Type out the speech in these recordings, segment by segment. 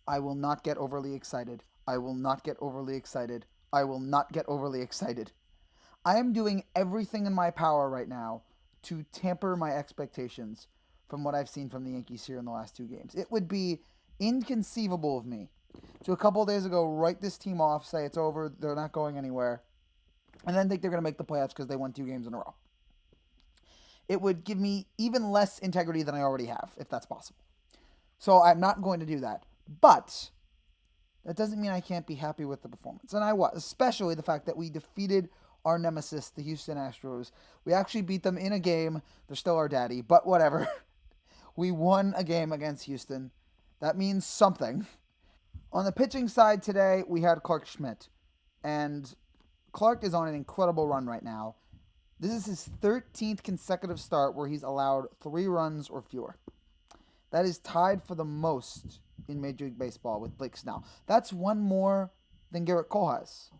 I will not get overly excited. I will not get overly excited. I will not get overly excited. I am doing everything in my power right now to tamper my expectations from what I've seen from the Yankees here in the last two games. It would be inconceivable of me to a couple of days ago write this team off, say it's over, they're not going anywhere, and then think they're going to make the playoffs because they won two games in a row. It would give me even less integrity than I already have, if that's possible. So I'm not going to do that. But that doesn't mean I can't be happy with the performance. And I was, especially the fact that we defeated our nemesis, the Houston Astros. We actually beat them in a game. They're still our daddy, but whatever. We won a game against Houston. That means something. On the pitching side today, we had Clark Schmidt. And Clark is on an incredible run right now. This is his 13th consecutive start where he's allowed 3 runs or fewer. That is tied for the most in Major League Baseball with Blake Snell. That's one more than Garrett Cole has.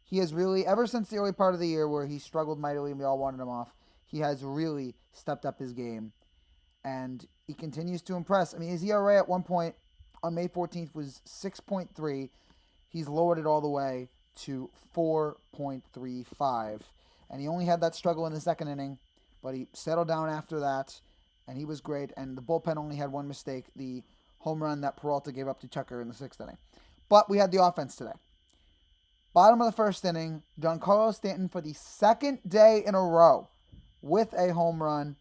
He has really, ever since the early part of the year where he struggled mightily and we all wanted him off, he has really stepped up his game. And he continues to impress. I mean, his ERA at one point on May 14th was 6.3. He's lowered it all the way to 4.35. And he only had that struggle in the second inning, but he settled down after that, and he was great. And the bullpen only had one mistake, the home run that Peralta gave up to Tucker in the sixth inning. But we had the offense today. Bottom of the first inning, Giancarlo Stanton for the second day in a row with a home run,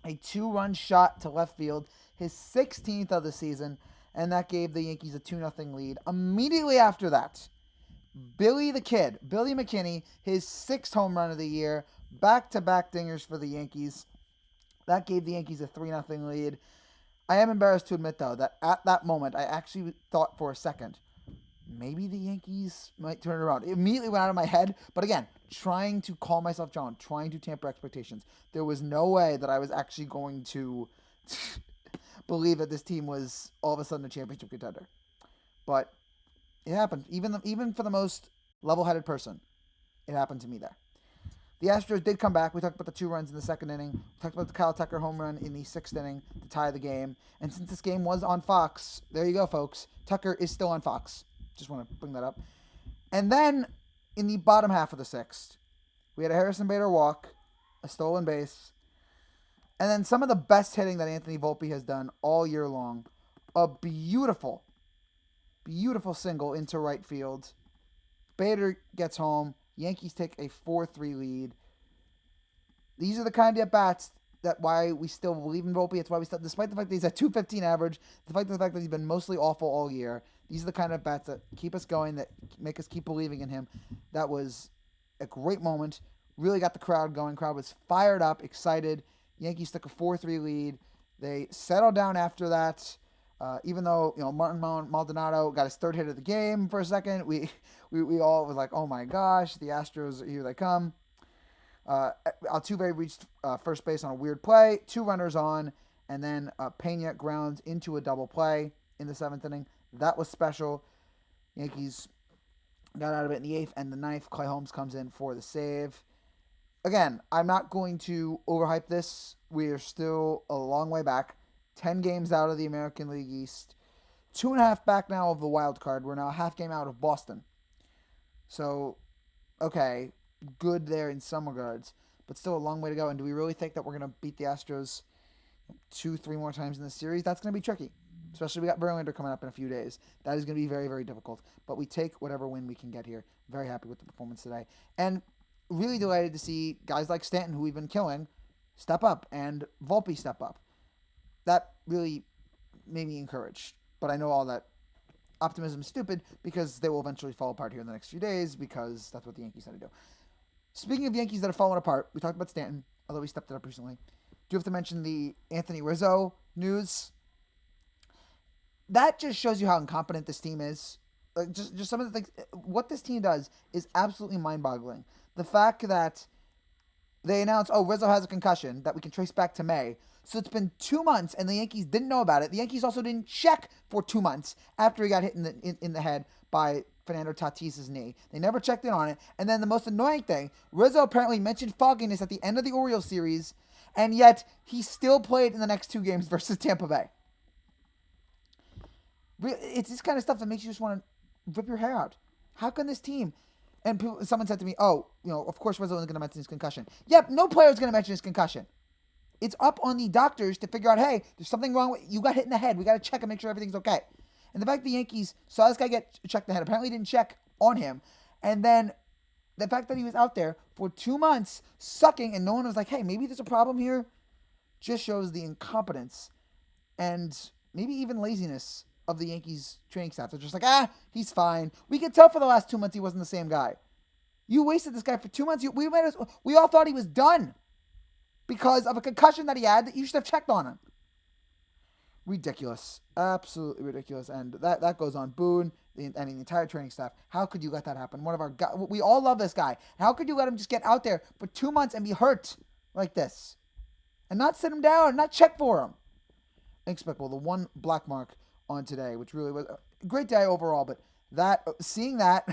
a 2-run shot to left field, his 16th of the season, and that gave the Yankees a 2-0 lead. Immediately after that, Billy the Kid, Billy McKinney, his 6th home run of the year, back-to-back dingers for the Yankees. That gave the Yankees a 3-0 lead. I am embarrassed to admit, though, that at that moment, I actually thought for a second, maybe the Yankees might turn it around. It immediately went out of my head, but again, trying to calm myself down, trying to tamper expectations. There was no way that I was actually going to believe that this team was all of a sudden a championship contender. But it happened. Even for the most level-headed person, it happened to me there. The Astros did come back. We talked about the 2 runs in the second inning. We talked about the Kyle Tucker home run in the 6th inning to tie the game. And since this game was on Fox, there you go, folks. Tucker is still on Fox. Just want to bring that up. And then in the bottom half of the 6th, we had a Harrison Bader walk, a stolen base, and then some of the best hitting that Anthony Volpe has done all year long. A beautiful, beautiful single into right field. Bader gets home. Yankees take a 4-3 lead. These are the kind of at-bats that why we still believe in Volpe. It's why we still, despite the fact that he's at .215 average, despite the fact that he's been mostly awful all year, these are the kind of bats that keep us going, that make us keep believing in him. That was a great moment. Really got the crowd going. Crowd was fired up, excited. Yankees took a 4-3 lead. They settled down after that. Even though Martin Maldonado got his 3rd hit of the game for a second, we all was like, oh my gosh, the Astros, here they come. Altuve reached first base on a weird play, 2 runners on, and then Pena grounds into a double play in the 7th inning. That was special. Yankees got out of it in the 8th and the 9th. Clay Holmes comes in for the save. Again, I'm not going to overhype this. We are still a long way back. 10 games out of the American League East. 2.5 back now of the wild card. We're now a half game out of Boston. So, okay, good there in some regards, but still a long way to go. And do we really think that we're going to beat the Astros 2-3 more times in this series? That's going to be tricky. Especially we got Verlander coming up in a few days. That is going to be very, very difficult. But we take whatever win we can get here. Very happy with the performance today. And really delighted to see guys like Stanton, who we've been killing, step up, and Volpe step up. That really made me encouraged. But I know all that optimism is stupid because they will eventually fall apart here in the next few days because that's what the Yankees had to do. Speaking of Yankees that are falling apart, we talked about Stanton, although he stepped it up recently. Do have to mention the Anthony Rizzo news. That just shows you how incompetent this team is. Like just some of the things. What this team does is absolutely mind-boggling. The fact that they announced, Rizzo has a concussion that we can trace back to May. So it's been 2 months, and the Yankees didn't know about it. The Yankees also didn't check for 2 months after he got hit in the head by Fernando Tatis's knee. They never checked in on it. And then the most annoying thing, Rizzo apparently mentioned fogginess at the end of the Orioles series, and yet he still played in the next 2 games versus Tampa Bay. It's this kind of stuff that makes you just want to rip your hair out. How can this team? And someone said to me, "Oh, of course Rizzo isn't going to mention his concussion." Yep, no player is going to mention his concussion. It's up on the doctors to figure out, hey, there's something wrong with you. Got hit in the head. We got to check and make sure everything's okay. And the fact the Yankees saw this guy get checked in the head, apparently didn't check on him, and then the fact that he was out there for 2 months sucking and no one was like, hey, maybe there's a problem here, just shows the incompetence and maybe even laziness of the Yankees training staff. They're just like, he's fine. We could tell for the last 2 months he wasn't the same guy. You wasted this guy for 2 months. We all thought he was done because of a concussion that he had that you should have checked on him. Ridiculous. Absolutely ridiculous. And that goes on. Boone and the entire training staff. How could you let that happen? One of our guys, we all love this guy. How could you let him just get out there for 2 months and be hurt like this? And not sit him down, not check for him. Inexplicable. The one black mark on today, which really was a great day overall, but seeing that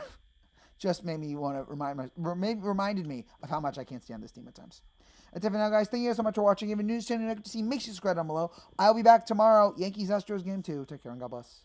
just made me want to reminded me of how much I can't stand this team at times. That's it for now, guys. Thank you guys so much for watching. If you're new to the channel, you like to see, make sure you subscribe down below. I'll be back tomorrow. Yankees Astros game 2. Take care and God bless.